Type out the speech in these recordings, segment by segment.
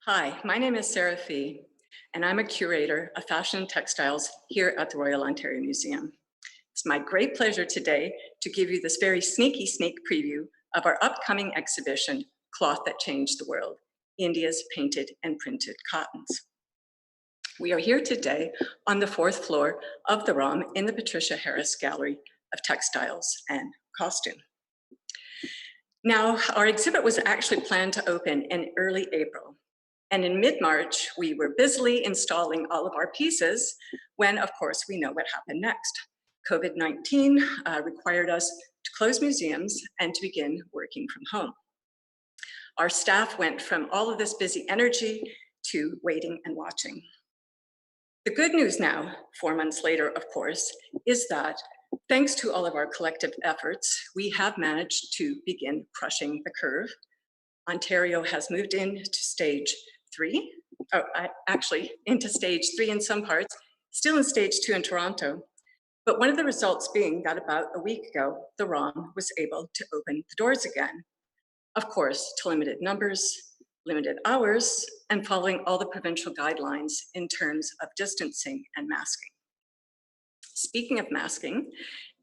Hi, my name is Sarah Fee, and I'm a curator of fashion and textiles here at the Royal Ontario Museum. It's my great pleasure today to give you this very sneaky sneak preview of our upcoming exhibition, Cloth That Changed the World, India's Painted and Printed Cottons. We are here today on the fourth floor of the ROM in the Patricia Harris Gallery of Textiles and Costume. Now, our exhibit was actually planned to open in early April. And in mid-March, we were busily installing all of our pieces when, of course, we know what happened next. COVID-19 required us to close museums and to begin working from home. Our staff went from all of this busy energy to waiting and watching. The good news now, 4 months later, of course, is that thanks to all of our collective efforts, we have managed to begin crushing the curve. Ontario has moved into stage 3, actually into stage 3 in some parts, still in stage 2 in Toronto. But one of the results being that about a week ago, the ROM was able to open the doors again. Of course, to limited numbers, limited hours, and following all the provincial guidelines in terms of distancing and masking. Speaking of masking,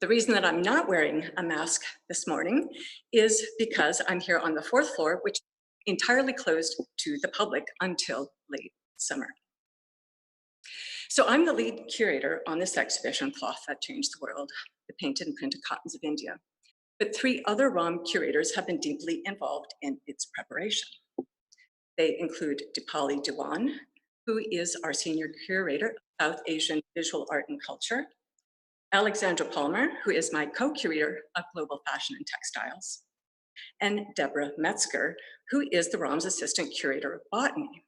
the reason that I'm not wearing a mask this morning is because I'm here on the fourth floor, which is entirely closed to the public until late summer. So I'm the lead curator on this exhibition, Cloth That Changed the World, the Painted and Printed Cottons of India. But 3 other ROM curators have been deeply involved in its preparation. They include Dipali Diwan, who is our senior curator of South Asian visual art and culture, Alexandra Palmer, who is my co-curator of global fashion and textiles, and Deborah Metzger, who is the ROM's assistant curator of botany.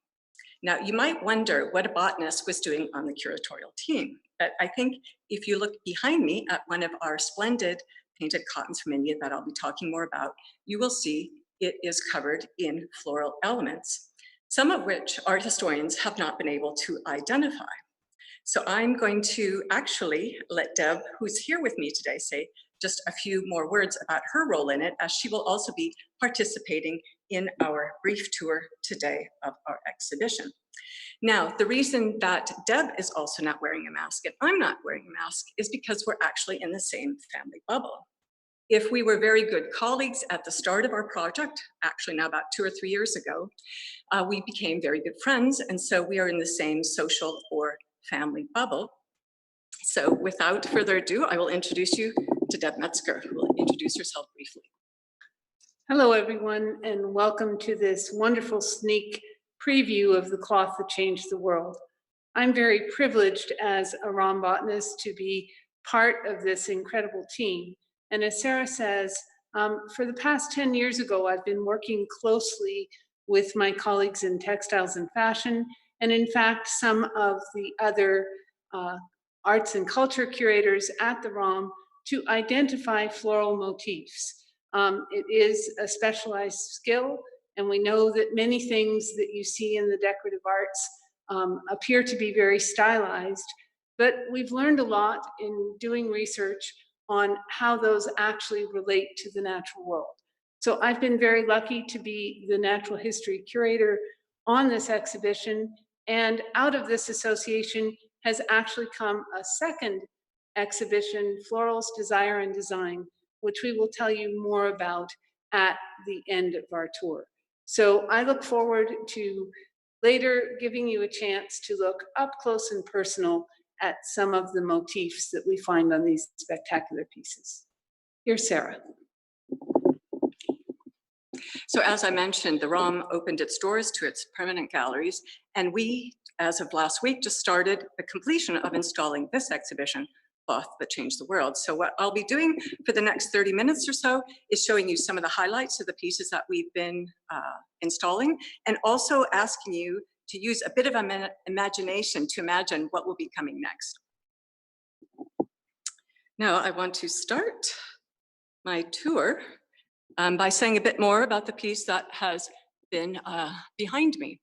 Now, you might wonder what a botanist was doing on the curatorial team, but I think if you look behind me at one of our splendid painted cottons from India that I'll be talking more about, you will see it is covered in floral elements, some of which art historians have not been able to identify. So I'm going to actually let Deb, who's here with me today, say just a few more words about her role in it, as she will also be participating in our brief tour today of our exhibition. Now, the reason that Deb is also not wearing a mask and I'm not wearing a mask is because we're actually in the same family bubble. If we were very good colleagues at the start of our project, actually now about 2 or 3 years ago, we became very good friends, and so we are in the same social or family bubble. So without further ado, I will introduce you to Deb Metzger, who will introduce herself briefly. Hello, everyone, and welcome to this wonderful sneak preview of the Cloth That Changed the World. I'm very privileged as a ROM botanist to be part of this incredible team. And as Sarah says, for the past 10 years ago, I've been working closely with my colleagues in textiles and fashion, and in fact, some of the other arts and culture curators at the ROM to identify floral motifs. It is a specialized skill, and we know that many things that you see in the decorative arts appear to be very stylized, but we've learned a lot in doing research on how those actually relate to the natural world. So I've been very lucky to be the natural history curator on this exhibition, and out of this association has actually come a second exhibition, Florals, Desire and Design, which we will tell you more about at the end of our tour. So I look forward to later giving you a chance to look up close and personal at some of the motifs that we find on these spectacular pieces. Here's Sarah. So as I mentioned, the ROM opened its doors to its permanent galleries, and we, as of last week, just started the completion of installing this exhibition, Cloth That Changed the World. So what I'll be doing for the next 30 minutes or so is showing you some of the highlights of the pieces that we've been installing, and also asking you to use a bit of imagination to imagine what will be coming next. Now I want to start my tour by saying a bit more about the piece that has been behind me.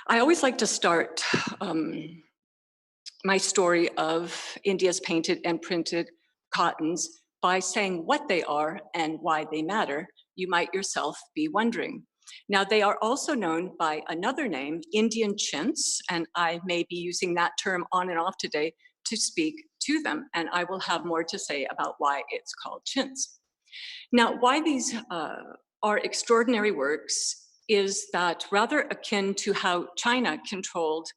I always like to start my story of India's painted and printed cottons by saying what they are and why they matter, you might yourself be wondering. Now, they are also known by another name, Indian chintz, and I may be using that term on and off today to speak to them, and I will have more to say about why it's called chintz. Now, why these are extraordinary works is that rather akin to how China controlled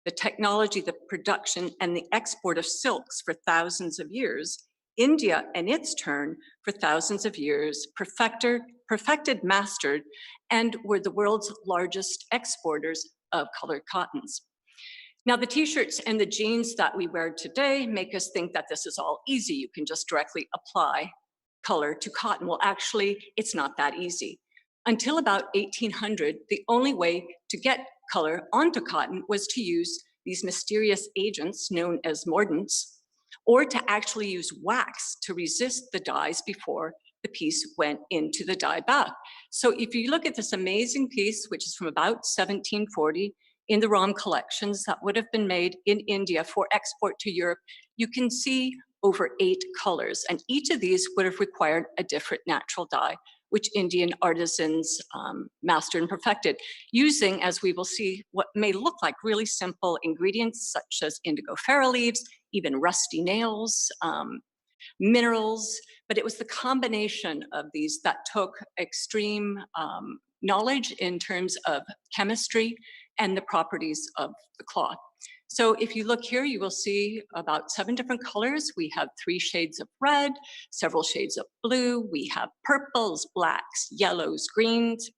the technology, the production, and the export of silks for thousands of years, India, in its turn, for thousands of years, perfected, mastered, and were the world's largest exporters of colored cottons. Now, the t-shirts and the jeans that we wear today make us think that this is all easy. You can just directly apply color to cotton. Well, actually, it's not that easy. Until about 1800, the only way to get color onto cotton was to use these mysterious agents known as mordants, or to actually use wax to resist the dyes before the piece went into the dye bath. So if you look at this amazing piece, which is from about 1740, in the ROM collections that would have been made in India for export to Europe, you can see over 8 colors, and each of these would have required a different natural dye, which Indian artisans mastered and perfected, using, as we will see, what may look like really simple ingredients such as indigo farro leaves, even rusty nails, minerals, but it was the combination of these that took extreme knowledge in terms of chemistry and the properties of the cloth. So if you look here, you will see about 7 different colors. We have 3 shades of red, several shades of blue. We have purples, blacks, yellows, greens.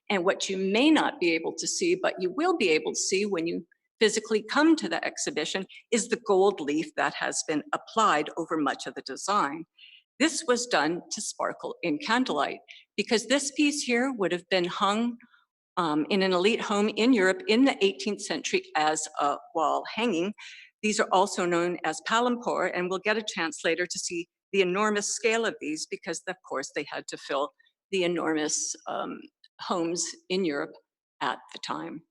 And what you may not be able to see, but you will be able to see when you physically come to the exhibition, is the gold leaf that has been applied over much of the design. This was done to sparkle in candlelight, because this piece here would have been hung in an elite home in Europe in the 18th century as a wall hanging. These are also known as palampor, and we'll get a chance later to see the enormous scale of these, because of course they had to fill the enormous homes in Europe at the time.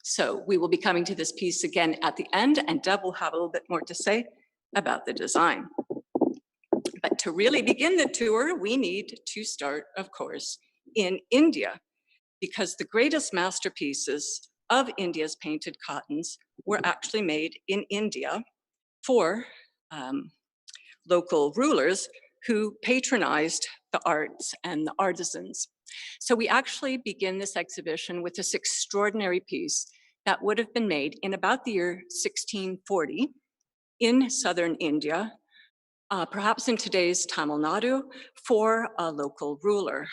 So we will be coming to this piece again at the end, and Deb will have a little bit more to say about the design. But to really begin the tour, we need to start, of course, in India, because the greatest masterpieces of India's painted cottons were actually made in India for local rulers who patronized the arts and the artisans. So we actually begin this exhibition with this extraordinary piece that would have been made in about the year 1640 in southern India, perhaps in today's Tamil Nadu, for a local ruler.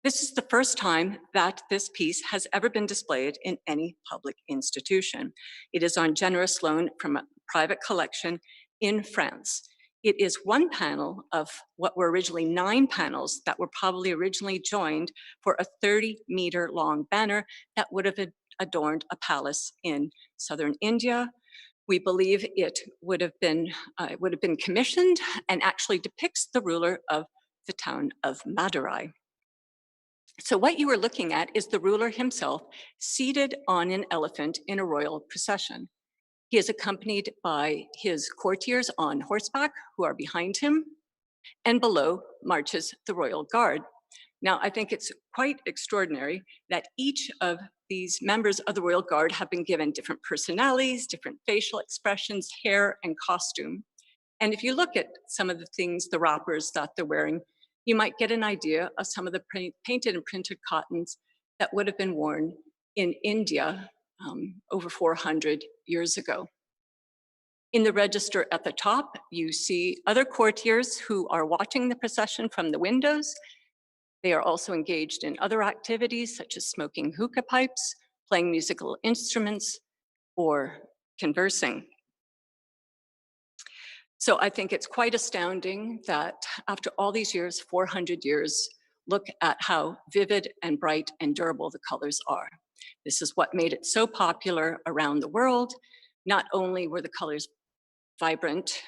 This is the first time that this piece has ever been displayed in any public institution. It is on generous loan from a private collection in France. It is one panel of what were originally 9 panels that were probably originally joined for a 30-meter long banner that would have adorned a palace in southern India. We believe it would have been commissioned and actually depicts the ruler of the town of Madurai. So what you are looking at is the ruler himself seated on an elephant in a royal procession. He is accompanied by his courtiers on horseback who are behind him, and below marches the royal guard. Now, I think it's quite extraordinary that each of these members of the royal guard have been given different personalities, different facial expressions, hair, and costume. And if you look at some of the things, the wrappers that they're wearing, you might get an idea of some of the painted and printed cottons that would have been worn in India over 400 years ago. In the register at the top, you see other courtiers who are watching the procession from the windows. They are also engaged in other activities such as smoking hookah pipes, playing musical instruments, or conversing. So I think it's quite astounding that after all these years, 400 years, look at how vivid and bright and durable the colors are. This is what made it so popular around the world. Not only were the colors vibrant,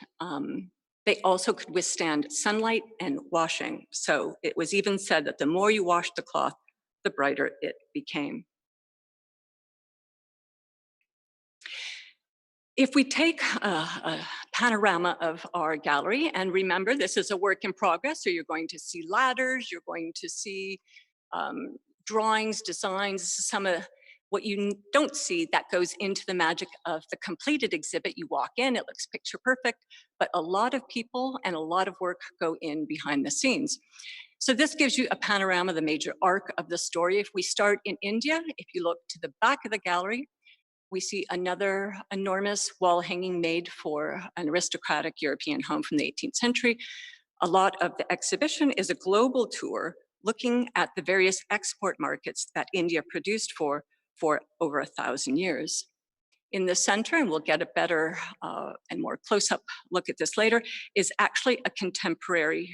they also could withstand sunlight and washing. So it was even said that the more you washed the cloth, the brighter it became. If we take a panorama of our gallery. And remember, this is a work in progress, so you're going to see ladders, you're going to see drawings, designs, some of what you don't see that goes into the magic of the completed exhibit. You walk in, it looks picture perfect, but a lot of people and a lot of work go in behind the scenes. So this gives you a panorama, the major arc of the story. If we start in India, if you look to the back of the gallery, we see another enormous wall hanging made for an aristocratic European home from the 18th century. A lot of the exhibition is a global tour looking at the various export markets that India produced for over 1,000 years. In the center, and we'll get a better and more close-up look at this later, is actually a contemporary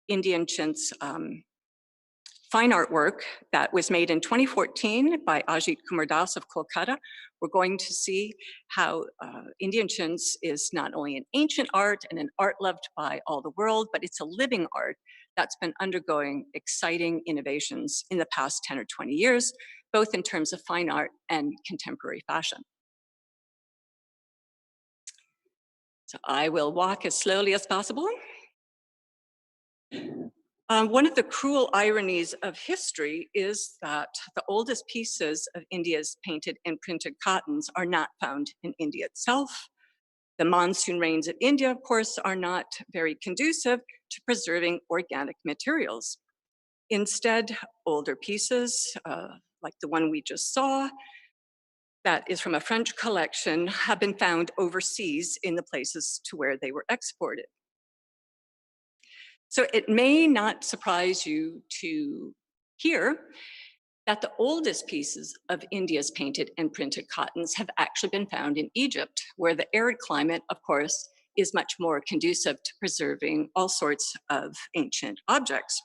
Indian chintz fine artwork that was made in 2014 by Ajit Kumar Das of Kolkata. We're going to see how Indian chintz is not only an ancient art and an art loved by all the world, but it's a living art that's been undergoing exciting innovations in the past 10 or 20 years, both in terms of fine art and contemporary fashion. So I will walk as slowly as possible. One of the cruel ironies of history is that the oldest pieces of India's painted and printed cottons are not found in India itself. The monsoon rains of India, of course, are not very conducive to preserving organic materials. Instead, older pieces, like the one we just saw, that is from a French collection, have been found overseas in the places to where they were exported. So it may not surprise you to hear that the oldest pieces of India's painted and printed cottons have actually been found in Egypt, where the arid climate, of course, is much more conducive to preserving all sorts of ancient objects.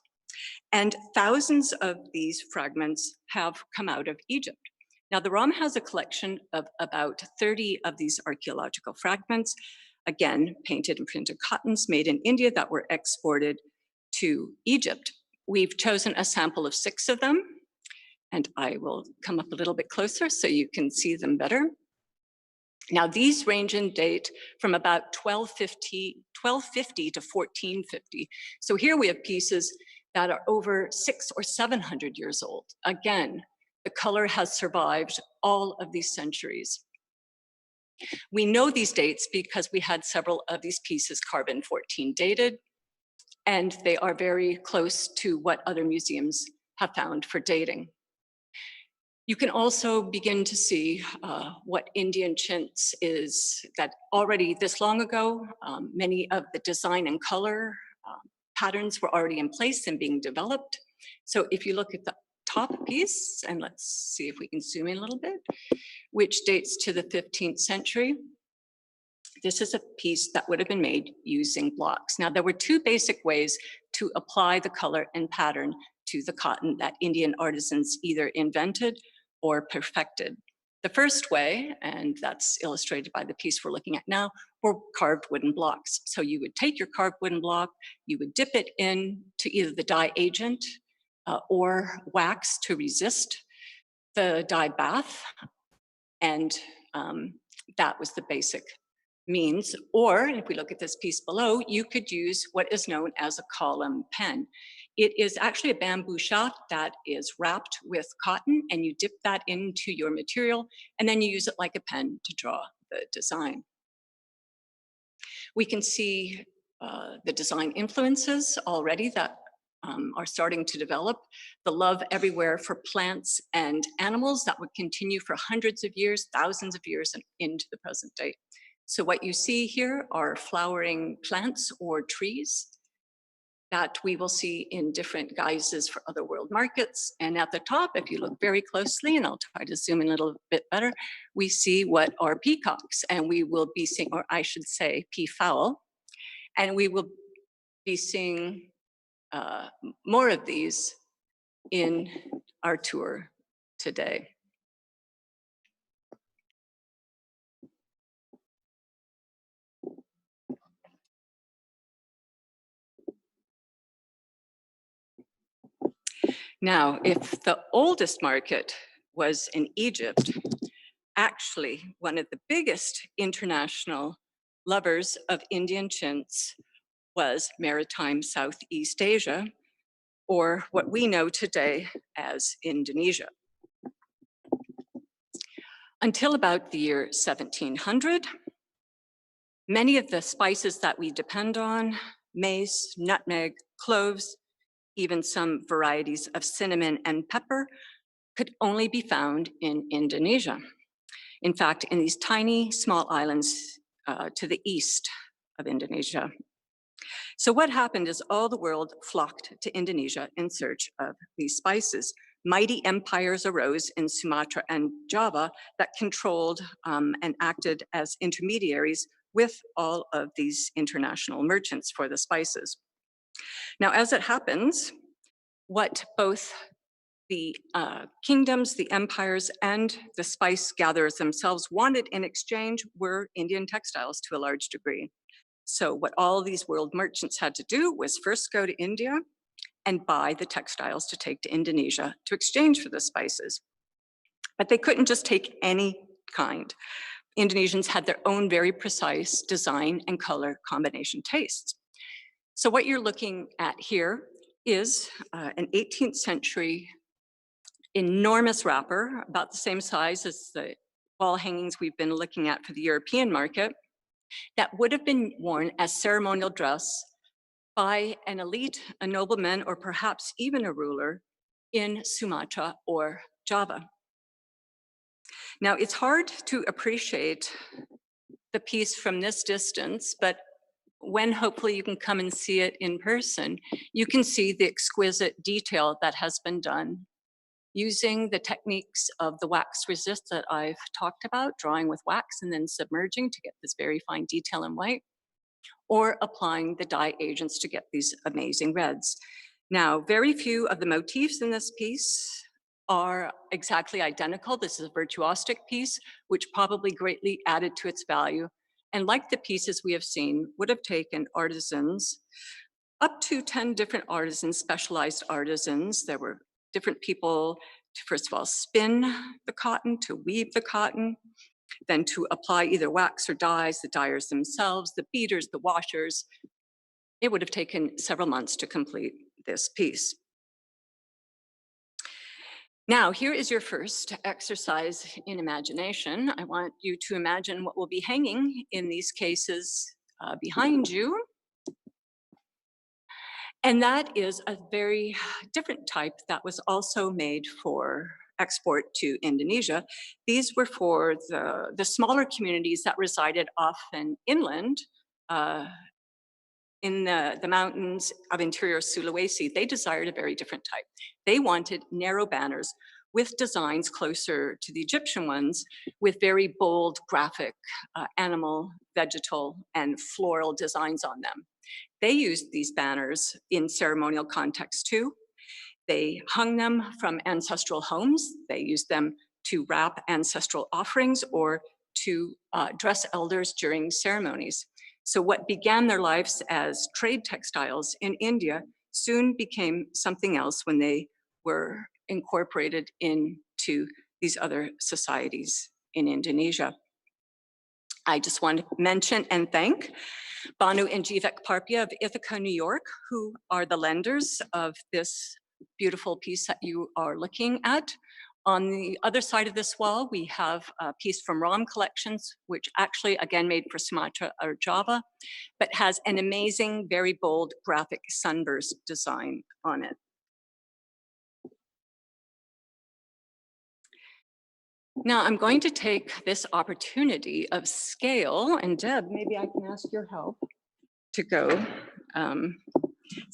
And thousands of these fragments have come out of Egypt. Now, the ROM has a collection of about 30 of these archaeological fragments, again, painted and printed cottons made in India that were exported to Egypt. We've chosen a sample of 6 of them, and I will come up a little bit closer so you can see them better. Now, these range in date from about 1250 to 1450. So here we have pieces that are over 600 or 700 years old. Again, the color has survived all of these centuries. We know these dates because we had several of these pieces carbon 14 dated, and they are very close to what other museums have found for dating. You can also begin to see what Indian chintz is, that already this long ago, many of the design and color patterns were already in place and being developed. So if you look at the top piece, and let's see if we can zoom in a little bit, which dates to the 15th century. This is a piece that would have been made using blocks. Now, there were 2 basic ways to apply the color and pattern to the cotton that Indian artisans either invented or perfected. The first way, and that's illustrated by the piece we're looking at now, were carved wooden blocks. So you would take your carved wooden block, you would dip it into either the dye agent or wax to resist the dye bath, and that was the basic means. Or if we look at this piece below, you could use what is known as a column pen. It is actually a bamboo shaft that is wrapped with cotton, and you dip that into your material, and then you use it like a pen to draw the design. We can see the design influences already that are starting to develop. The love everywhere for plants and animals that would continue for hundreds of years, thousands of years, and into the present day. So what you see here are flowering plants or trees that we will see in different guises for other world markets. And at the top, if you look very closely, and I'll try to zoom in a little bit better, we see what are peacocks, and we will be seeing, or I should say peafowl, and we will be seeing more of these in our tour today. Now, if the oldest market was in Egypt, actually one of the biggest international lovers of Indian chintz was maritime Southeast Asia, or what we know today as Indonesia. Until about the year 1700, many of the spices that we depend on, mace, nutmeg, cloves, even some varieties of cinnamon and pepper, could only be found in Indonesia. In fact, in these tiny, small islands to the east of Indonesia. So what happened is all the world flocked to Indonesia in search of these spices. Mighty empires arose in Sumatra and Java that controlled and acted as intermediaries with all of these international merchants for the spices. Now, as it happens, what both the kingdoms, the empires, and the spice gatherers themselves wanted in exchange were Indian textiles to a large degree. So what all these world merchants had to do was first go to India and buy the textiles to take to Indonesia to exchange for the spices. But they couldn't just take any kind. Indonesians had their own very precise design and color combination tastes. So what you're looking at here is an 18th century enormous wrapper, about the same size as the wall hangings we've been looking at for the European market, that would have been worn as ceremonial dress by an elite, a nobleman, or perhaps even a ruler in Sumatra or Java. Now, it's hard to appreciate the piece from this distance, but when hopefully you can come and see it in person, you can see the exquisite detail that has been done using the techniques of the wax resist that I've talked about, drawing with wax and then submerging to get this very fine detail in white, or applying the dye agents to get these amazing reds. Now, very few of the motifs in this piece are exactly identical. This is a virtuosic piece, which probably greatly added to its value. And like the pieces we have seen, would have taken artisans, up to 10 different artisans, specialized artisans. There were different people to, first of all, spin the cotton, to weave the cotton, then to apply either wax or dyes, the dyers themselves, the beaters, the washers. It would have taken several months to complete this piece. Now, here is your first exercise in imagination. I want you to imagine what will be hanging in these cases behind you. And that is a very different type that was also made for export to Indonesia. These were for the smaller communities that resided often inland in the mountains of interior Sulawesi. They desired a very different type. They wanted narrow banners with designs closer to the Egyptian ones, with very bold graphic animal, vegetal, and floral designs on them. They used these banners in ceremonial context too. They hung them from ancestral homes. They used them to wrap ancestral offerings or to dress elders during ceremonies. So what began their lives as trade textiles in India soon became something else when they were incorporated into these other societies in Indonesia. I just want to mention and thank Banu and Jivek Parpia of Ithaca, New York, who are the lenders of this beautiful piece that you are looking at. On the other side of this wall, we have a piece from Ram Collections, which actually, again, made for Sumatra or Java, but has an amazing, very bold graphic sunburst design on it. Now, I'm going to take this opportunity of scale, and Deb, maybe I can ask your help to go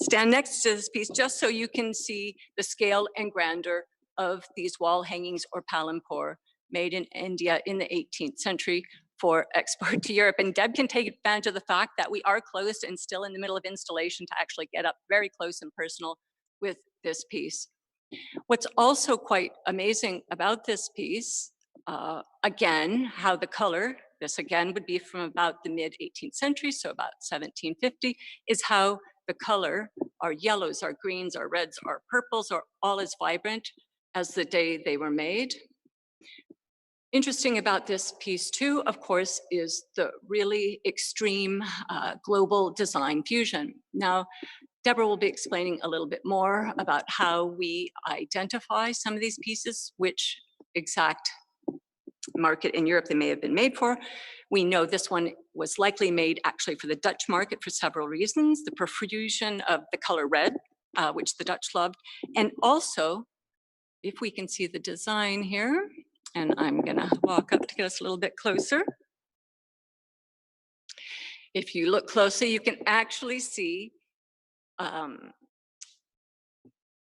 stand next to this piece just so you can see the scale and grandeur of these wall hangings or palampur made in India in the 18th century for export to Europe. And Deb can take advantage of the fact that we are closed and still in the middle of installation to actually get up very close and personal with this piece. What's also quite amazing about this piece, again, how the color, this again would be from about the mid 18th century, so about 1750, is how the color, our yellows, our greens, our reds, our purples, are all as vibrant as the day they were made. Interesting about this piece too, of course, is the really extreme global design fusion. Now, Deborah will be explaining a little bit more about how we identify some of these pieces, which exact market in Europe they may have been made for. We know this one was likely made actually for the Dutch market for several reasons: the profusion of the color red, which the Dutch loved, and also, if we can see the design here, and I'm gonna walk up to get us a little bit closer. If you look closely, you can actually see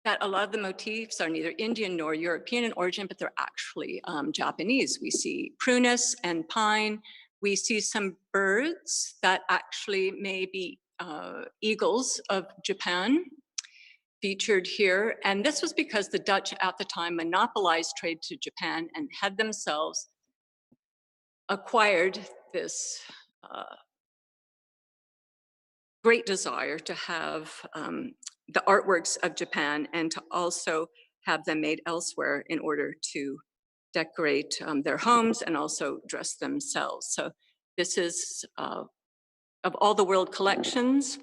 that a lot of the motifs are neither Indian nor European in origin, but they're actually Japanese. We see prunus and pine. We see some birds that actually may be eagles of Japan featured here. And this was because the Dutch at the time monopolized trade to Japan and had themselves acquired this great desire to have the artworks of Japan and to also have them made elsewhere in order to decorate their homes and also dress themselves. So this is, of all the world collections,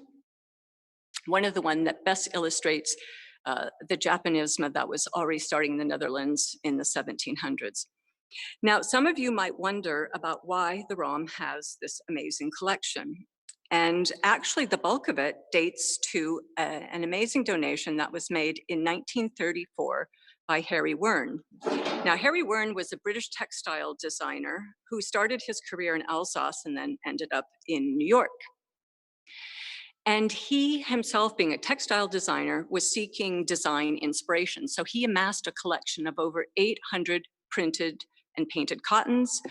one of the one that best illustrates the Japanism that was already starting in the Netherlands in the 1700s. Now, some of you might wonder about why the ROM has this amazing collection. And actually, the bulk of it dates to an amazing donation that was made in 1934 by Harry Wern. Now, Harry Wern was a British textile designer who started his career in Alsace and then ended up in New York. And he himself, being a textile designer, was seeking design inspiration. So he amassed a collection of over 800 printed and painted cottons,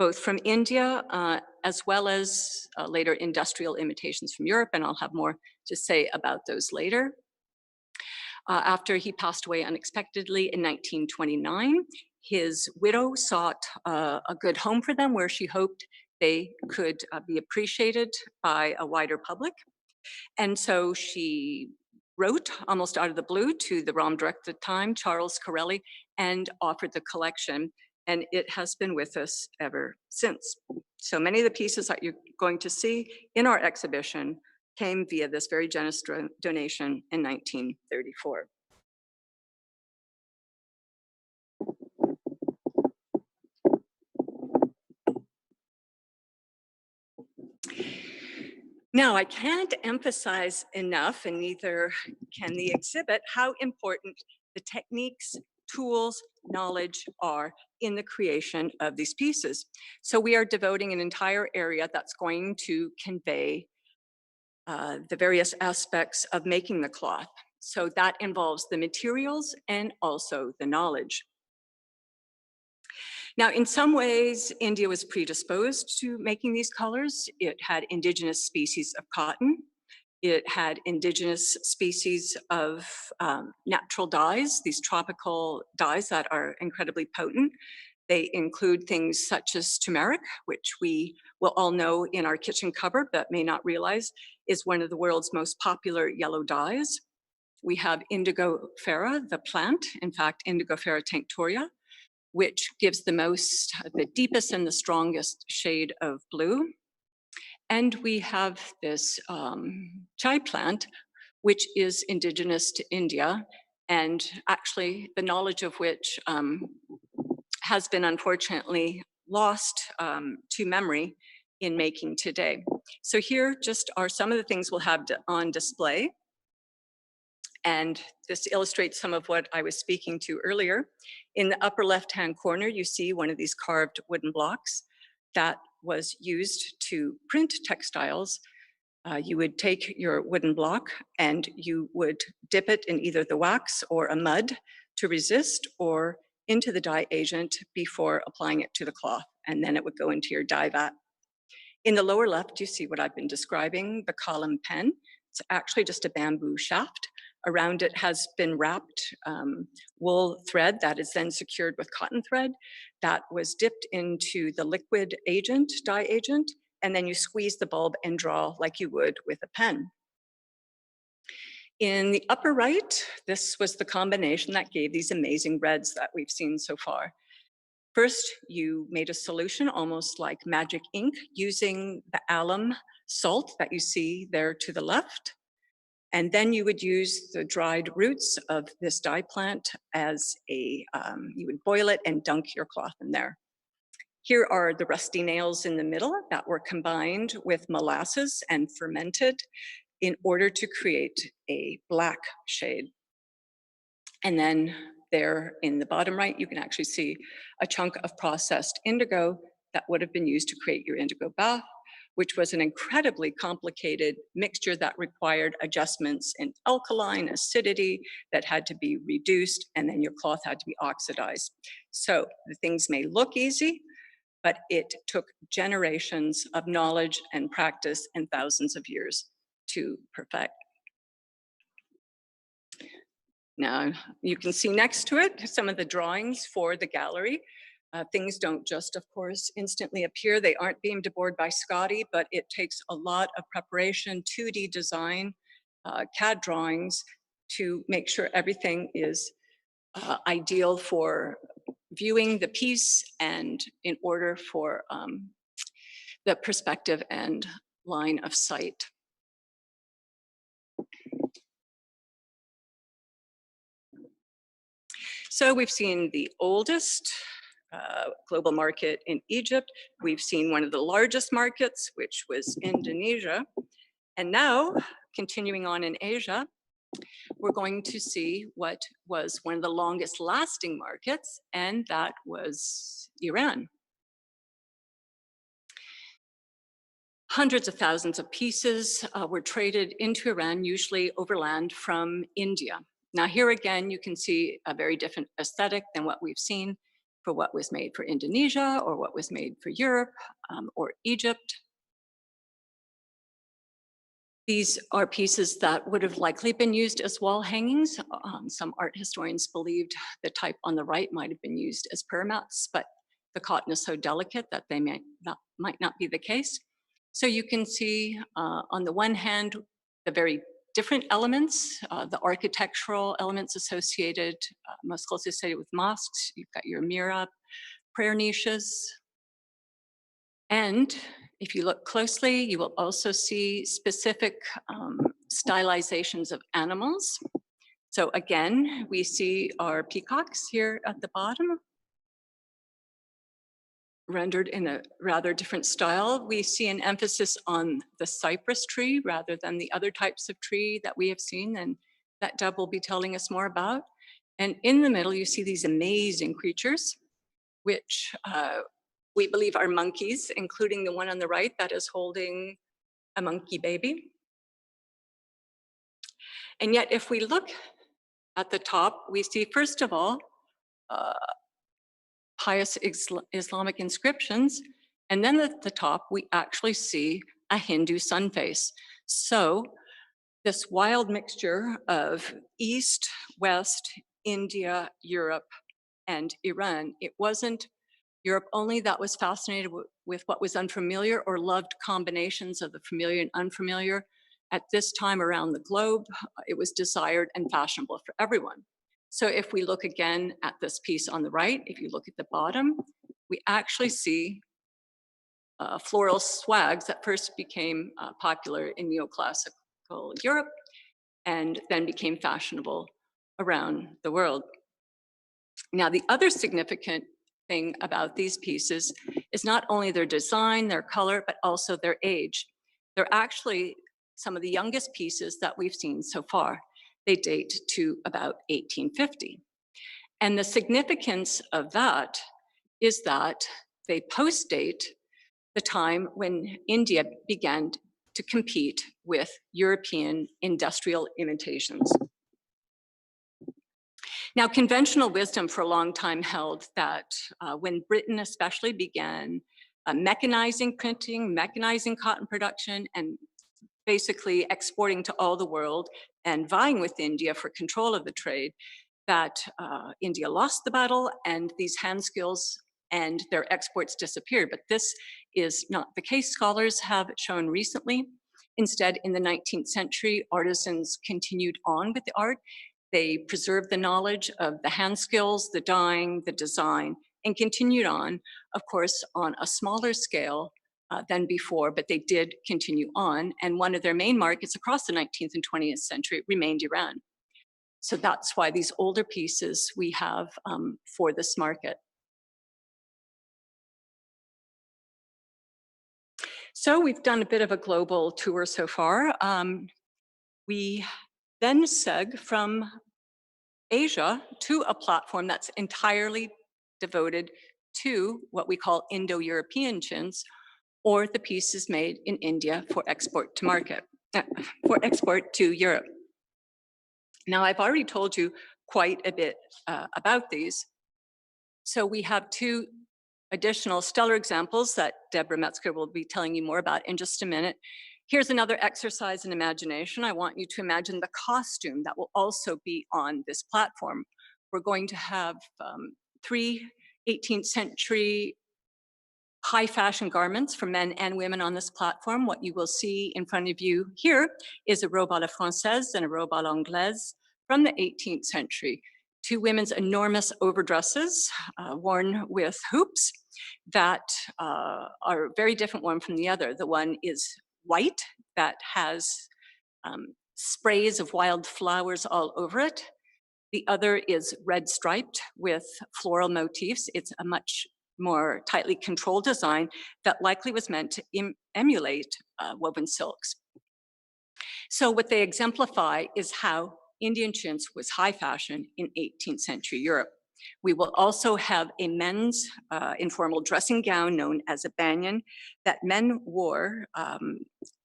both from India, as well as later industrial imitations from Europe, and I'll have more to say about those later. After he passed away unexpectedly in 1929, his widow sought a good home for them where she hoped they could be appreciated by a wider public. And so she wrote almost out of the blue to the ROM director at the time, Charles Corelli, and offered the collection. And it has been with us ever since. So many of the pieces that you're going to see in our exhibition came via this very generous donation in 1934. Now, I can't emphasize enough, and neither can the exhibit, how important the techniques, tools, knowledge are in the creation of these pieces. So we are devoting an entire area that's going to convey the various aspects of making the cloth. So that involves the materials and also the knowledge. Now, in some ways, India was predisposed to making these colors. It had indigenous species of cotton. It had indigenous species of natural dyes, these tropical dyes that are incredibly potent. They include things such as turmeric, which we will all know in our kitchen cupboard, but may not realize is one of the world's most popular yellow dyes. We have indigo fera, the plant, in fact, indigo fera tinctoria, which gives the deepest and the strongest shade of blue. And we have this chai plant, which is indigenous to India, and actually the knowledge of which has been unfortunately lost to memory in making today. So here just are some of the things we'll have on display. And this illustrates some of what I was speaking to earlier. In the upper left-hand corner, you see one of these carved wooden blocks that was used to print textiles. You would take your wooden block and you would dip it in either the wax or a mud to resist, or into the dye agent before applying it to the cloth, and then it would go into your dye vat. In the lower left, you see what I've been describing, the column pen. It's actually just a bamboo shaft. Around it has been wrapped wool thread that is then secured with cotton thread that was dipped into the liquid agent, dye agent, and then you squeeze the bulb and draw like you would with a pen. In the upper right, this was the combination that gave these amazing reds that we've seen so far. First, you made a solution almost like magic ink using the alum salt that you see there to the left. And then you would use the dried roots of this dye plant as you would boil it and dunk your cloth in there. Here are the rusty nails in the middle that were combined with molasses and fermented in order to create a black shade. And then there in the bottom right, you can actually see a chunk of processed indigo that would have been used to create your indigo bath, which was an incredibly complicated mixture that required adjustments in alkaline, acidity that had to be reduced, and then your cloth had to be oxidized. So the things may look easy, but it took generations of knowledge and practice and thousands of years to perfect. Now, you can see next to it some of the drawings for the gallery. Things don't just, of course, instantly appear. They aren't beamed aboard by Scotty, but it takes a lot of preparation, 2D design, CAD drawings to make sure everything is ideal for viewing the piece and in order for the perspective and line of sight. So we've seen the oldest global market in Egypt. We've seen one of the largest markets, which was Indonesia. And now, continuing on in Asia, we're going to see what was one of the longest lasting markets, and that was Iran. Hundreds of thousands of pieces were traded into Iran, usually overland from India. Now here again, you can see a very different aesthetic than what we've seen for what was made for Indonesia or what was made for Europe or Egypt. These are pieces that would have likely been used as wall hangings. Some art historians believed the type on the right might have been used as prayer mats, but the cotton is so delicate that they might not be the case. So you can see on the one hand, the very different elements, the architectural elements associated, most closely associated with mosques. You've got your mihrab, prayer niches. And if you look closely, you will also see specific stylizations of animals. So again, we see our peacocks here at the bottom, rendered in a rather different style. We see an emphasis on the cypress tree rather than the other types of tree that we have seen, and that Deb will be telling us more about. And in the middle, you see these amazing creatures, which we believe are monkeys, including the one on the right that is holding a monkey baby. And yet, if we look at the top, we see, first of all, pious Islamic inscriptions. And then at the top, we actually see a Hindu sun face. So this wild mixture of East, West, India, Europe, and Iran, it wasn't Europe only that was fascinated with what was unfamiliar or loved combinations of the familiar and unfamiliar. At this time around the globe, it was desired and fashionable for everyone. So if we look again at this piece on the right, if you look at the bottom, we actually see floral swags that first became popular in neoclassical Europe and then became fashionable around the world. Now, the other significant thing about these pieces is not only their design, their color, but also their age. They're actually some of the youngest pieces that we've seen so far. They date to about 1850. And the significance of that is that they post-date the time when India began to compete with European industrial imitations. Now, conventional wisdom for a long time held that when Britain especially began mechanizing printing, mechanizing cotton production, and basically exporting to all the world and vying with India for control of the trade, that India lost the battle and these hand skills and their exports disappeared. But this is not the case, scholars have shown recently. Instead, in the 19th century, artisans continued on with the art. They preserved the knowledge of the hand skills, the dyeing, the design, and continued on, of course, on a smaller scale than before, but they did continue on. And one of their main markets across the 19th and 20th century remained Iran. So that's why these older pieces we have for this market. So we've done a bit of a global tour so far. We then seg from Asia to a platform that's entirely devoted to what we call Indo-European chintz, or the pieces made in India for export to market, for export to Europe. Now, I've already told you quite a bit about these. So we have two additional stellar examples that Deborah Metzger will be telling you more about in just a minute. Here's another exercise in imagination. I want you to imagine the costume that will also be on this platform. We're going to have three 18th century high fashion garments for men and women on this platform. What you will see in front of you here is a robe à la française and a robe à l'anglaise from the 18th century. Two women's enormous overdresses worn with hoops that are very different one from the other. The one is white that has sprays of wild flowers all over it. The other is red striped with floral motifs. It's a much more tightly controlled design that likely was meant to emulate woven silks. So what they exemplify is how Indian chintz was high fashion in 18th century Europe. We will also have a men's informal dressing gown known as a banyan that men wore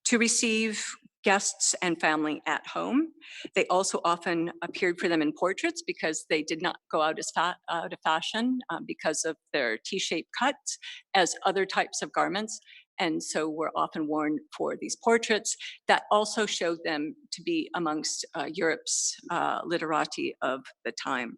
to receive guests and family at home. They also often appeared for them in portraits because they did not go out of fashion because of their T-shaped cuts as other types of garments. And so were often worn for these portraits that also showed them to be amongst Europe's literati of the time.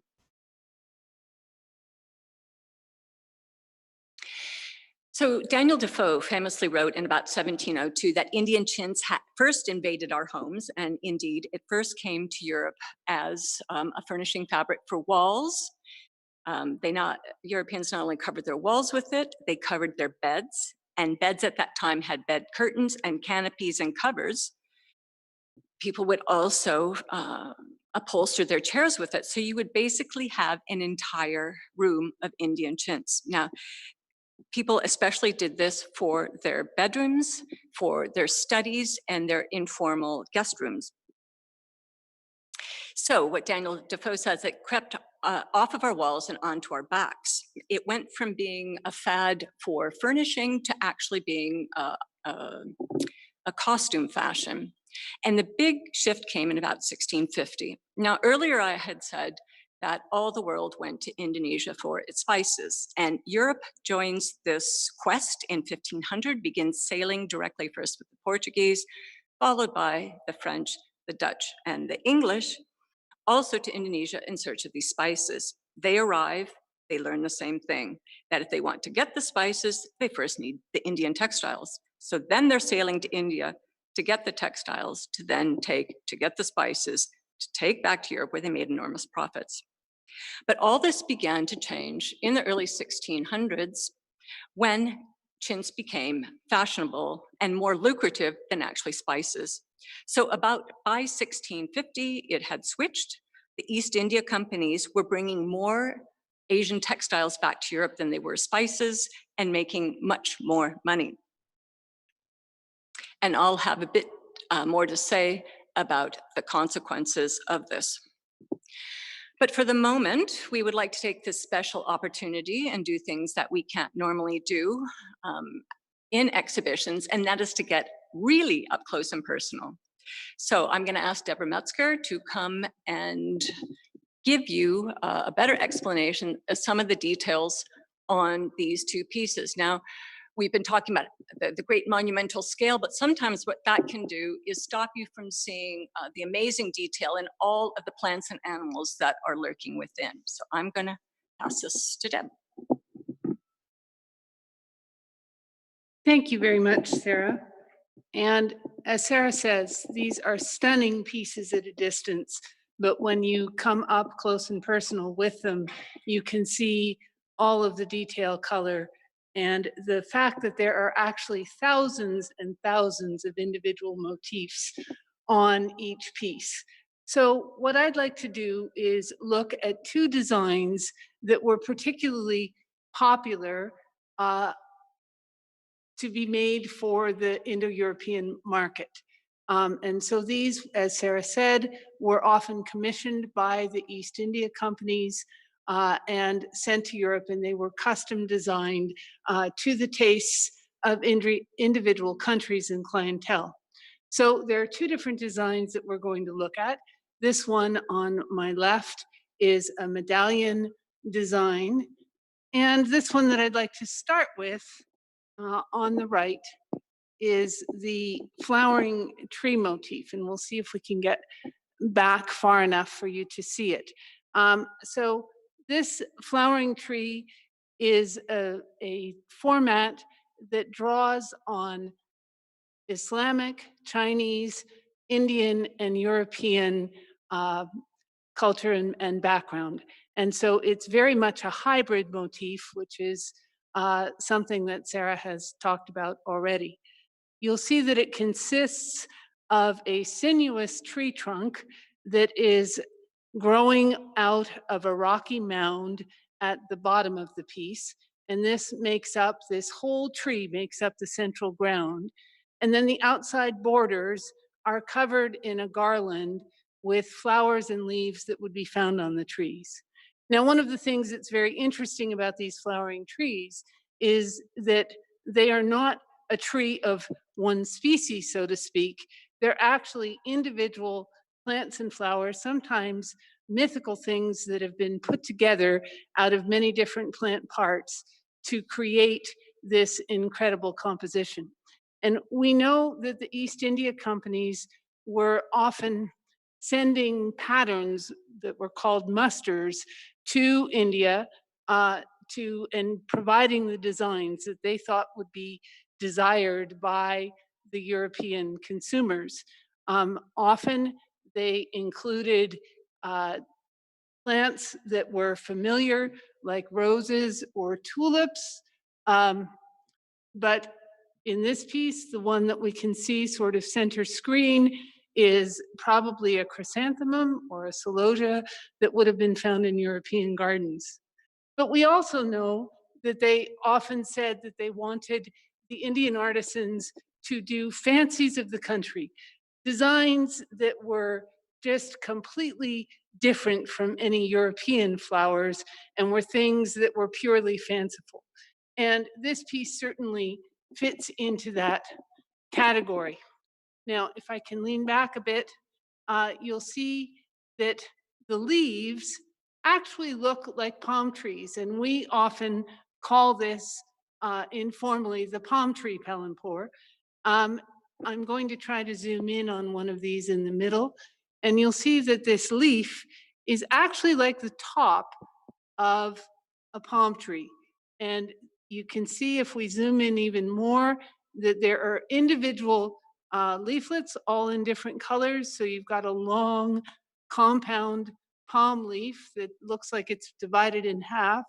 So Daniel Defoe famously wrote in about 1702 that Indian chintz had first invaded our homes, and indeed it first came to Europe as a furnishing fabric for walls. Europeans not only covered their walls with it, they covered their beds, and beds at that time had bed curtains and canopies and covers. People would also upholster their chairs with it. So you would basically have an entire room of Indian chintz. Now, people especially did this for their bedrooms, for their studies, and their informal guest rooms. So what Daniel Defoe says, it crept off of our walls and onto our backs. It went from being a fad for furnishing to actually being a costume fashion. And the big shift came in about 1650. Now, earlier I had said that all the world went to Indonesia for its spices. And Europe joins this quest in 1500, begins sailing directly first with the Portuguese, followed by the French, the Dutch, and the English, also to Indonesia in search of these spices. They arrive, they learn the same thing, that if they want to get the spices, they first need the Indian textiles. So then they're sailing to India to get the textiles, to then get the spices, to take back to Europe where they made enormous profits. But all this began to change in the early 1600s when chintz became fashionable and more lucrative than actually spices. So by 1650, it had switched. The East India companies were bringing more Asian textiles back to Europe than they were spices and making much more money. And I'll have a bit more to say about the consequences of this. But for the moment, we would like to take this special opportunity and do things that we can't normally do in exhibitions, and that is to get really up close and personal. So I'm going to ask Deborah Metzger to come and give you a better explanation of some of the details on these two pieces. Now, we've been talking about the great monumental scale, but sometimes what that can do is stop you from seeing the amazing detail in all of the plants and animals that are lurking within. So I'm going to pass this to Deb. Thank you very much, Sarah. And as Sarah says, these are stunning pieces at a distance, but when you come up close and personal with them, you can see all of the detail color and the fact that there are actually thousands and thousands of individual motifs on each piece. So what I'd like to do is look at two designs that were particularly popular uh, to be made for the Indo-European market. And so these, as Sarah said, were often commissioned by the East India companies and sent to Europe, and they were custom designed to the tastes of individual countries and clientele. So there are two different designs that we're going to look at. This one on my left is a medallion design, and this one that I'd like to start with on the right is the flowering tree motif, and we'll see if we can get back far enough for you to see it. So this flowering tree is a format that draws on Islamic, Chinese, Indian, and European uh, culture and background. And so it's very much a hybrid motif, which is something that Sarah has talked about already. You'll see that it consists of a sinuous tree trunk that is growing out of a rocky mound at the bottom of the piece. And this whole tree makes up the central ground. And then the outside borders are covered in a garland with flowers and leaves that would be found on the trees. Now, one of the things that's very interesting about these flowering trees is that they are not a tree of one species, so to speak. They're actually individual plants and flowers, sometimes mythical things that have been put together out of many different plant parts to create this incredible composition. And we know that the East India companies were often sending patterns that were called musters to India and providing the designs that they thought would be desired by the European consumers. Often they included plants that were familiar, like roses or tulips. But in this piece, the one that we can see sort of center screen is probably a chrysanthemum or a celosia that would have been found in European gardens. But we also know that they often said that they wanted the Indian artisans to do fancies of the country, designs that were just completely different from any European flowers and were things that were purely fanciful. And this piece certainly fits into that category. Now, if I can lean back a bit, you'll see that the leaves actually look like palm trees, and we often call this informally the palm tree Pelempore. I'm going to try to zoom in on one of these in the middle, and you'll see that this leaf is actually like the top of a palm tree. And you can see if we zoom in even more that there are individual leaflets all in different colors. So you've got a long compound palm leaf that looks like it's divided in half.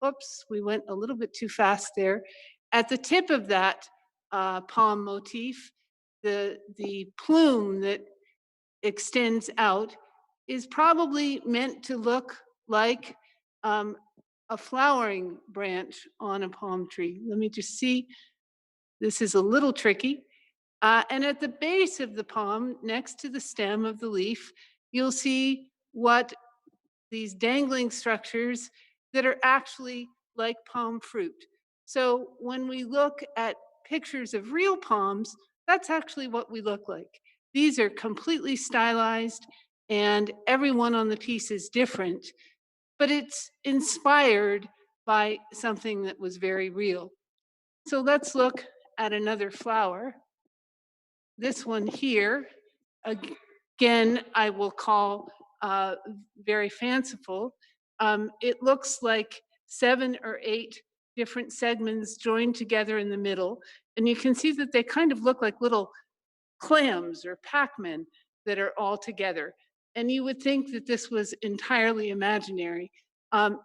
Oops, we went a little bit too fast there. At the tip of that palm motif, the plume that extends out is probably meant to look like um, a flowering branch on a palm tree. Let me just see. This is a little tricky. And at the base of the palm, next to the stem of the leaf, you'll see what these dangling structures that are actually like palm fruit. So when we look at pictures of real palms, that's actually what we look like. These are completely stylized, and everyone on the piece is different, but it's inspired by something that was very real. So let's look at another flower. This one here, again, I will call very fanciful. It looks like 7 or 8 different segments joined together in the middle. And you can see that they kind of look like little clams or Pac-Men that are all together. And you would think that this was entirely imaginary.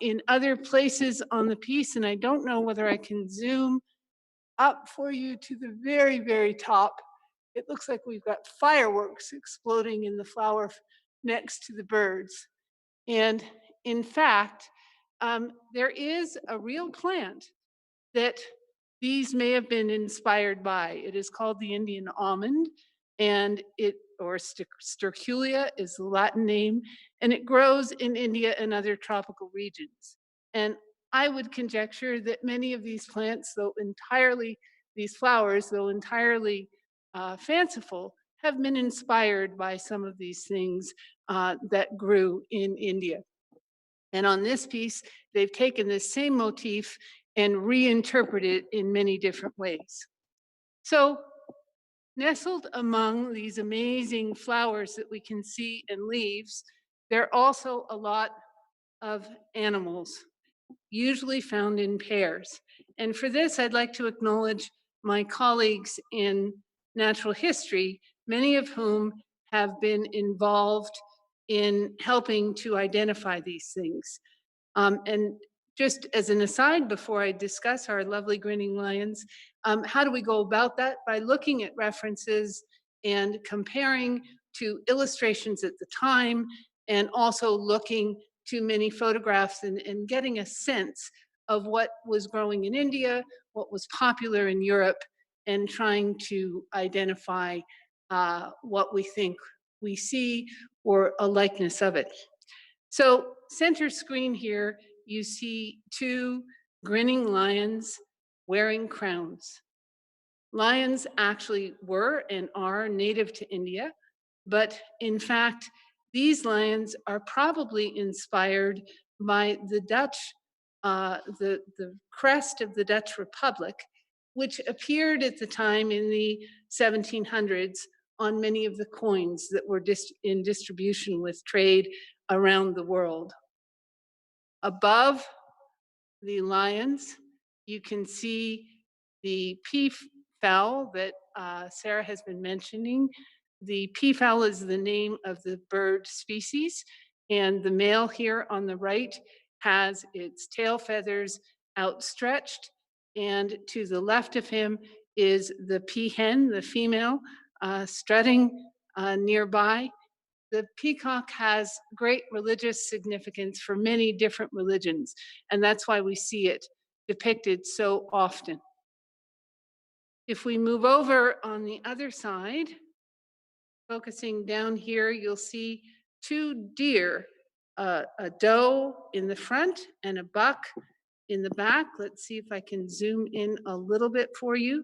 In other places on the piece, and I don't know whether I can zoom up for you to the very, very top, it looks like we've got fireworks exploding in the flower next to the birds. And in fact, there is a real plant that these may have been inspired by. It is called the Indian almond, and or sterculia is the Latin name, and it grows in India and other tropical regions. And I would conjecture that many of these plants, these flowers, though entirely fanciful, have been inspired by some of these things that grew in India. And on this piece, they've taken this same motif and reinterpreted it in many different ways. So, nestled among these amazing flowers that we can see and leaves, there are also a lot of animals, usually found in pairs. And for this, I'd like to acknowledge my colleagues in natural history, many of whom have been involved in helping to identify these things. And just as an aside, before I discuss our lovely grinning lions, how do we go about that? By looking at references and comparing to illustrations at the time, and also looking to many photographs and getting a sense of what was growing in India, what was popular in Europe, and trying to identify what we think we see or a likeness of it. So center screen here, you see two grinning lions wearing crowns. Lions actually were and are native to India, but in fact, these lions are probably inspired by the Dutch, the crest of the Dutch Republic, which appeared at the time in the 1700s on many of the coins that were in distribution with trade around the world. Above the lions, you can see the peafowl that Sarah has been mentioning. The peafowl is the name of the bird species, and the male here on the right has its tail feathers outstretched, and to the left of him is the peahen, the female, strutting nearby. The peacock has great religious significance for many different religions, and that's why we see it depicted so often. If we move over on the other side, focusing down here, you'll see two deer, a doe in the front and a buck in the back. Let's see if I can zoom in a little bit for you.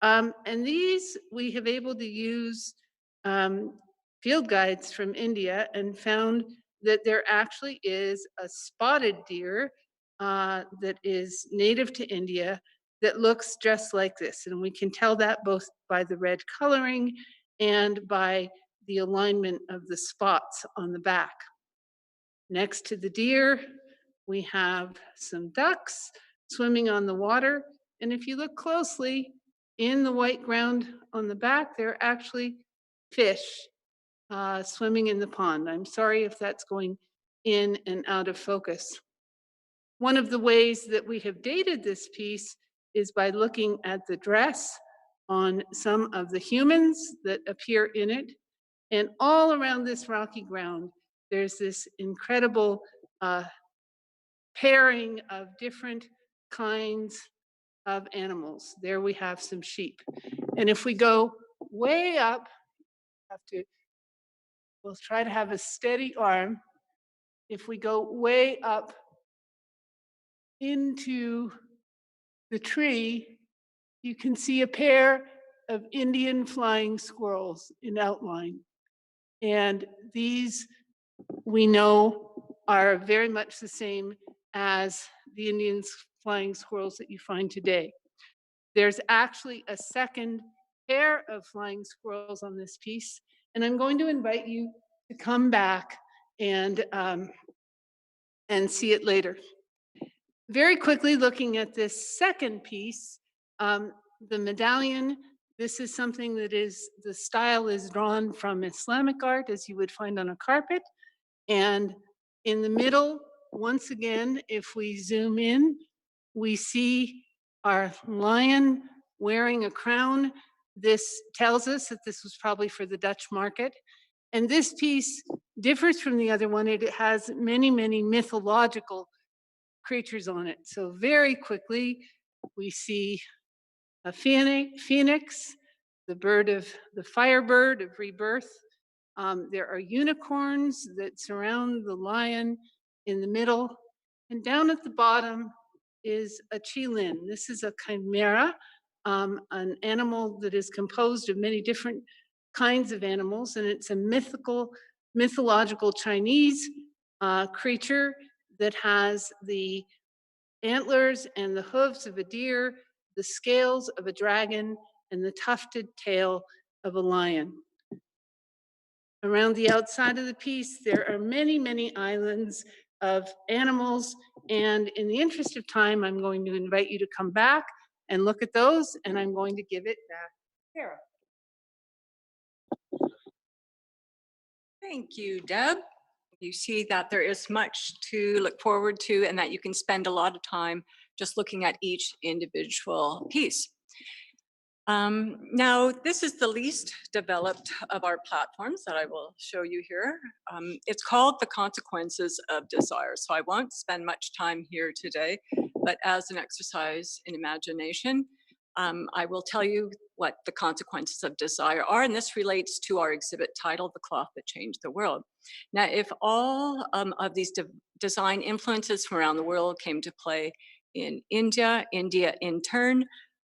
And these we have able to use field guides from India and found that there actually is a spotted deer that is native to India that looks just like this. And we can tell that both by the red coloring and by the alignment of the spots on the back. Next to the deer, we have some ducks swimming on the water. And if you look closely, in the white ground on the back, there are actually fish swimming in the pond. I'm sorry if that's going in and out of focus. One of the ways that we have dated this piece is by looking at the dress on some of the humans that appear in it. And all around this rocky ground, there's this incredible pairing of different kinds of animals. There we have some sheep. And if we go way up, we'll try to have a steady arm. If we go way up into the tree, you can see a pair of Indian flying squirrels in outline. And these we know are very much the same as the Indian flying squirrels that you find today. There's actually a second pair of flying squirrels on this piece, and I'm going to invite you to come back and see it later. Very quickly, looking at this second piece, the medallion, this is something that the style is drawn from Islamic art, as you would find on a carpet. And in the middle, once again, if we zoom in, we see our lion wearing a crown. This tells us that this was probably for the Dutch market. And this piece differs from the other one. It has many, many mythological creatures on it. So very quickly, we see a phoenix, the bird of the firebird of rebirth. There are unicorns that surround the lion in the middle. And down at the bottom is a qilin. This is a chimera, an animal that is composed of many different kinds of animals. And it's a mythological Chinese creature that has the antlers and the hooves of a deer, the scales of a dragon, and the tufted tail of a lion. Around the outside of the piece, there are many, many islands of animals. And in the interest of time, I'm going to invite you to come back and look at those, and I'm going to give it back to Sarah. Thank you, Deb. You see that there is much to look forward to and that you can spend a lot of time just looking at each individual piece. Now, this is the least developed of our platforms that I will show you here. It's called The Consequences of Desire. So I won't spend much time here today, but as an exercise in imagination, I will tell you what the consequences of desire are, and this relates to our exhibit titled The Cloth That Changed the World. Now, if all of these design influences from around the world came to play in India, India in turn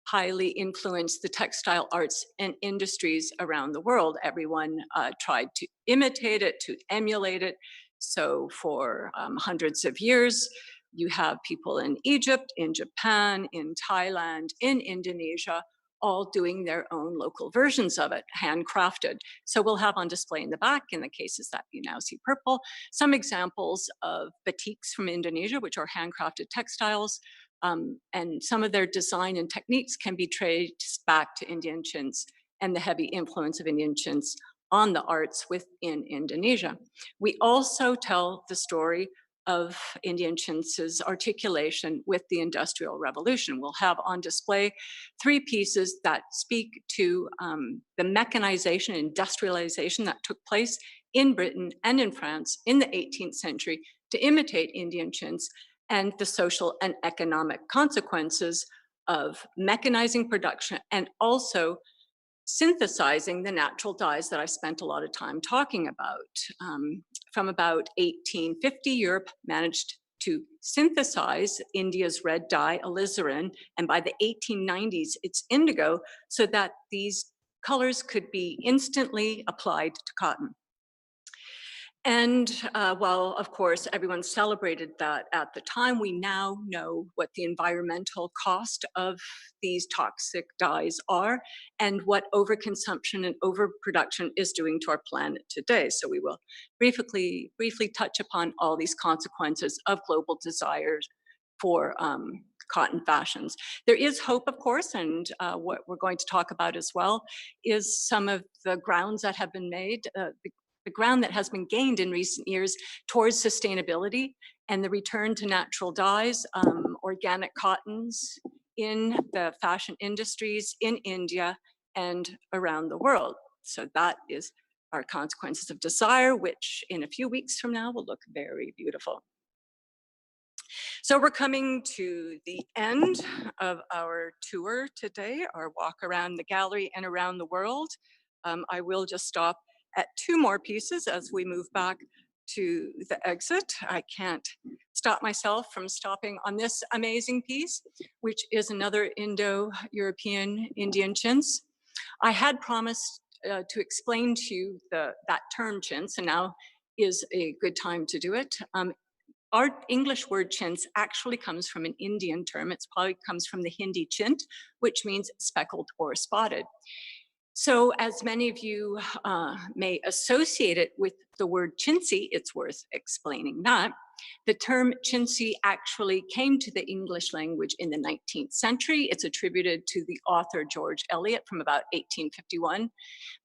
highly influenced the textile arts and industries around the world. Everyone tried to imitate it, to emulate it. So for hundreds of years, you have people in Egypt, in Japan, in Thailand, in Indonesia, all doing their own local versions of it, handcrafted. So we'll have on display in the back, in the cases that you now see purple, some examples of batiks from Indonesia, which are handcrafted textiles. And some of their design and techniques can be traced back to Indian chintz and the heavy influence of Indian chintz on the arts within Indonesia. We also tell the story of Indian chintz's articulation with the Industrial Revolution. We'll have on display 3 pieces that speak to the mechanization, industrialization that took place in Britain and in France in the 18th century to imitate Indian chintz, and the social and economic consequences of mechanizing production and also synthesizing the natural dyes that I spent a lot of time talking about. From about 1850, Europe managed to synthesize India's red dye, alizarin, and by the 1890s, it's indigo, so that these colors could be instantly applied to cotton. And while, of course, everyone celebrated that at the time, we now know what the environmental cost of these toxic dyes are and what overconsumption and overproduction is doing to our planet today. So we will briefly touch upon all these consequences of global desires for cotton fashions. There is hope, of course, and what we're going to talk about as well is some of the grounds that have been made, the ground that has been gained in recent years towards sustainability and the return to natural dyes, organic cottons in the fashion industries in India and around the world. So that is our consequences of desire, which in a few weeks from now will look very beautiful. So we're coming to the end of our tour today, our walk around the gallery and around the world. I will just stop at 2 more pieces as we move back to the exit. I can't stop myself from stopping on this amazing piece, which is another Indo-European Indian chintz. I had promised to explain to you that term chintz, and now is a good time to do it. Our English word chintz actually comes from an Indian term. It probably comes from the Hindi chint, which means speckled or spotted. So as many of you may associate it with the word chintzy, it's worth explaining that. The term chintzy actually came to the English language in the 19th century. It's attributed to the author George Eliot from about 1851.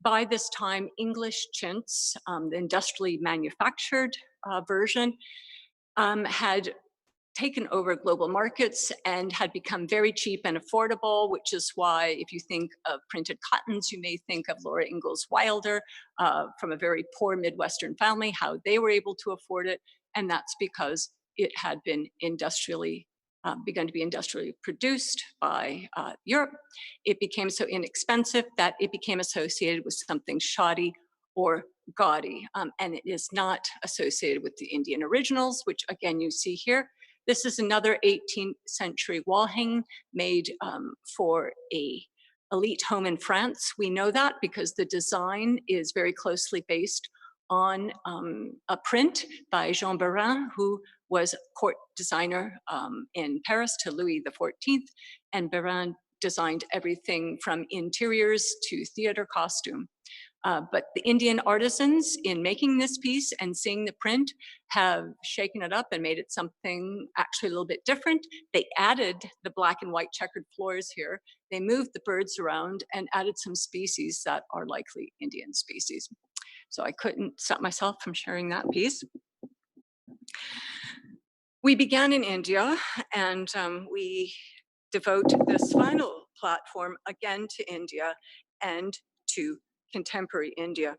By this time, English chintz, the industrially manufactured version, had taken over global markets and had become very cheap and affordable, which is why if you think of printed cottons, you may think of Laura Ingalls Wilder from a very poor Midwestern family, how they were able to afford it. And that's because it had been begun to be industrially produced by Europe. It became so inexpensive that it became associated with something shoddy or gaudy. And it is not associated with the Indian originals, which again you see here. This is another 18th century wall hanging made for a elite home in France. We know that because the design is very closely based on a print by Jean Barin, who was court designer in Paris to Louis XIV. And Barin designed everything from interiors to theater costume. But the Indian artisans in making this piece and seeing the print have shaken it up and made it something actually a little bit different. They added the black and white checkered floors here. They moved the birds around and added some species that are likely Indian species. So I couldn't stop myself from sharing that piece. We began in India, and we devote this final platform again to India and to contemporary India.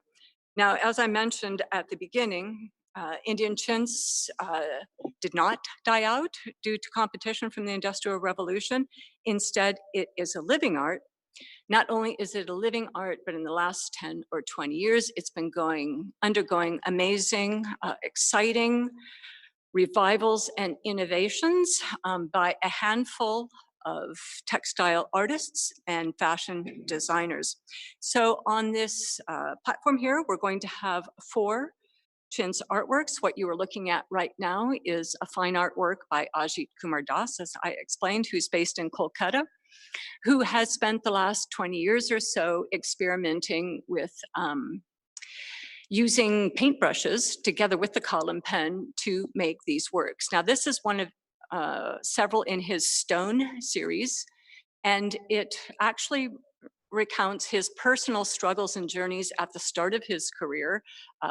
Now, as I mentioned at the beginning, Indian chintz did not die out due to competition from the Industrial Revolution. Instead, it is a living art. Not only is it a living art, but in the last 10 or 20 years, it's been undergoing amazing, exciting revivals and innovations by a handful of textile artists and fashion designers. So on this platform here, we're going to have 4 chintz artworks. What you are looking at right now is a fine artwork by Ajit Kumar Das, as I explained, who's based in Kolkata, who has spent the last 20 years or so experimenting with using paintbrushes together with the column pen to make these works. Now, this is one of several in his Stone series, and it actually recounts his personal struggles and journeys at the start of his career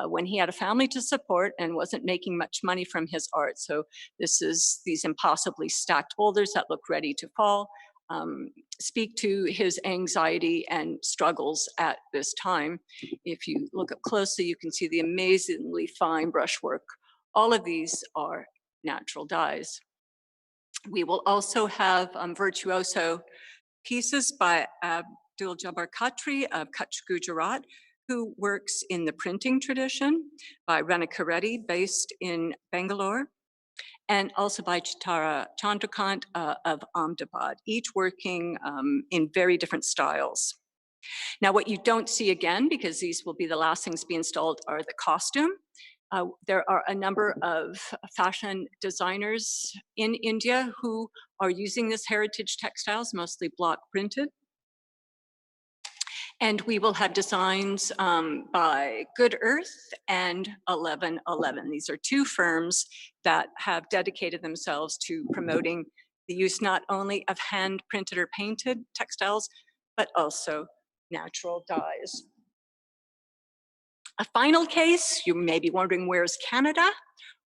when he had a family to support and wasn't making much money from his art. So this is these impossibly stacked boulders that look ready to fall, speak to his anxiety and struggles at this time. If you look up closely, you can see the amazingly fine brushwork. All of these are natural dyes. We will also have virtuoso pieces by Abdul Jabbar Khatri of Kutch, Gujarat, who works in the printing tradition, by Renika Reddy, based in Bangalore, and also by Chitara Chandrakant of Ahmedabad, each working in very different styles. Now, what you don't see again, because these will be the last things to be installed, are the costume. There are a number of fashion designers in India who are using this heritage textiles, mostly block printed. And we will have designs by Good Earth and 1111. These are 2 firms that have dedicated themselves to promoting the use not only of hand printed or painted textiles, but also natural dyes. A final case, you may be wondering, where's Canada?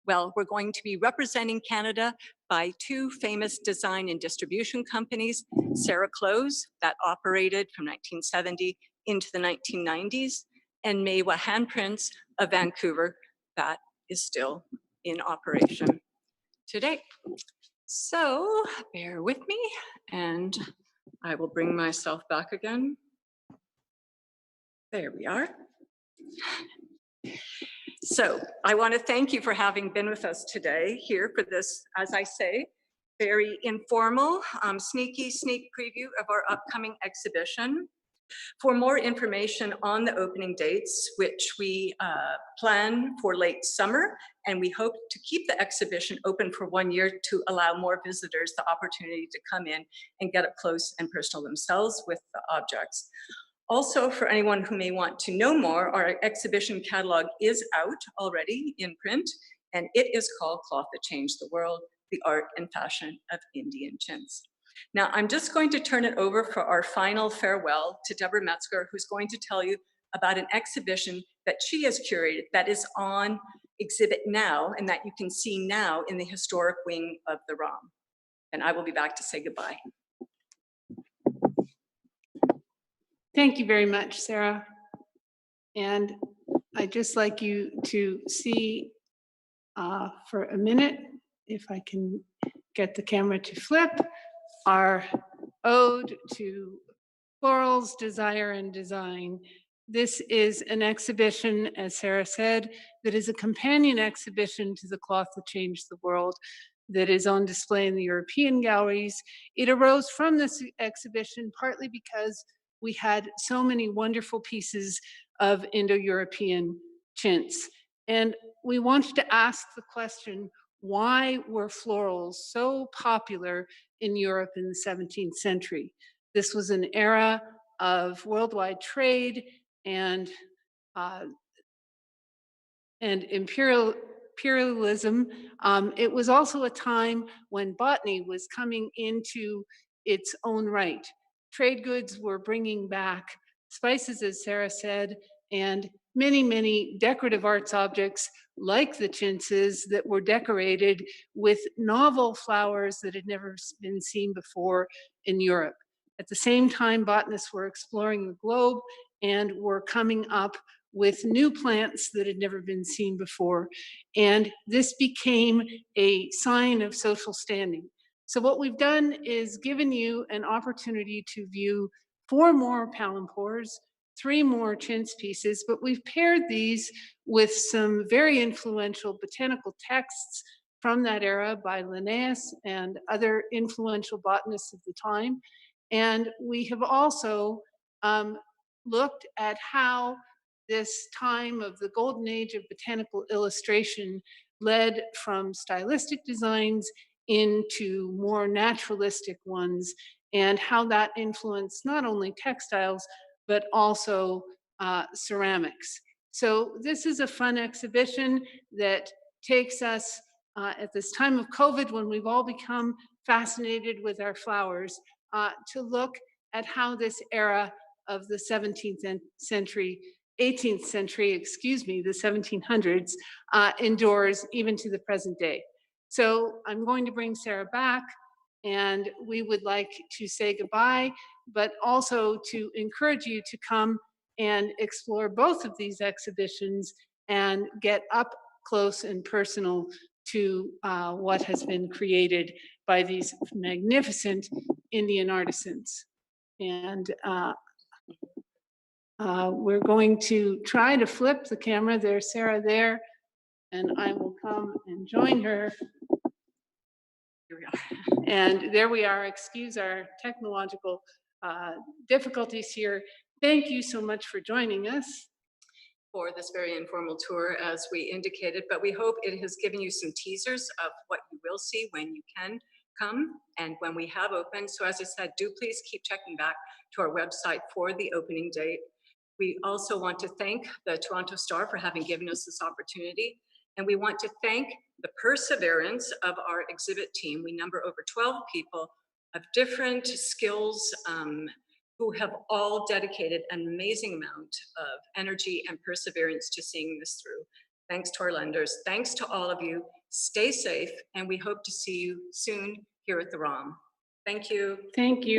Well, we're going to be representing Canada by 2 famous design and distribution companies, Sarah Close, that operated from 1970 into the 1990s, and Maywa Handprints of Vancouver, that is still in operation today. So bear with me, and I will bring myself back again. There we are. So I want to thank you for having been with us today here for this, as I say, very informal, sneak preview of our upcoming exhibition. For more information on the opening dates, which we plan for late summer, and we hope to keep the exhibition open for 1 year to allow more visitors the opportunity to come in and get up close and personal themselves with the objects. Also, for anyone who may want to know more, our exhibition catalog is out already in print, and it is called Cloth That Changed the World, The Art and Fashion of Indian Chintz. Now, I'm just going to turn it over for our final farewell to Deborah Metzger, who's going to tell you about an exhibition that she has curated that is on exhibit now and that you can see now in the historic wing of the ROM. And I will be back to say goodbye. Thank you very much, Sarah. And I'd just like you to see for a minute, if I can get the camera to flip, our ode to florals, desire, and design. This is an exhibition, as Sarah said, that is a companion exhibition to The Cloth That Changed the World that is on display in the European galleries. It arose from this exhibition partly because we had so many wonderful pieces of Indo-European chintz. And we wanted to ask the question, why were florals so popular in Europe in the 17th century? This was an era of worldwide trade and imperialism. It was also a time when botany was coming into its own right. Trade goods were bringing back spices, as Sarah said, and many, many decorative arts objects like the chintzes that were decorated with novel flowers that had never been seen before in Europe. At the same time, botanists were exploring the globe and were coming up with new plants that had never been seen before. And this became a sign of social standing. So what we've done is given you an opportunity to view 4 more Palampours, 3 more chintz pieces, but we've paired these with some very influential botanical texts from that era by Linnaeus and other influential botanists of the time. And we have also looked at how this time of the golden age of botanical illustration led from stylistic designs into more naturalistic ones, and how that influenced not only textiles, but also ceramics. So this is a fun exhibition that takes us at this time of COVID, when we've all become fascinated with our flowers, to look at how this era of the 17th century, 18th century, excuse me, the 1700s, endures even to the present day. So I'm going to bring Sarah back, and we would like to say goodbye, but also to encourage you to come and explore both of these exhibitions and get up close and personal to what has been created by these magnificent Indian artisans. And we're going to try to flip the camera. There's Sarah there, and I will come and join her. Here we are. And there we are. Excuse our technological difficulties here. Thank you so much for joining us. For this very informal tour, as we indicated, but we hope it has given you some teasers of what you will see when you can come and when we have opened. So as I said, do please keep checking back to our website for the opening date. We also want to thank the Toronto Star for having given us this opportunity. And we want to thank the perseverance of our exhibit team. We number over 12 people of different skills, who have all dedicated an amazing amount of energy and perseverance to seeing this through. Thanks to our lenders. Thanks to all of you. Stay safe, and we hope to see you soon here at the ROM. Thank you. Thank you.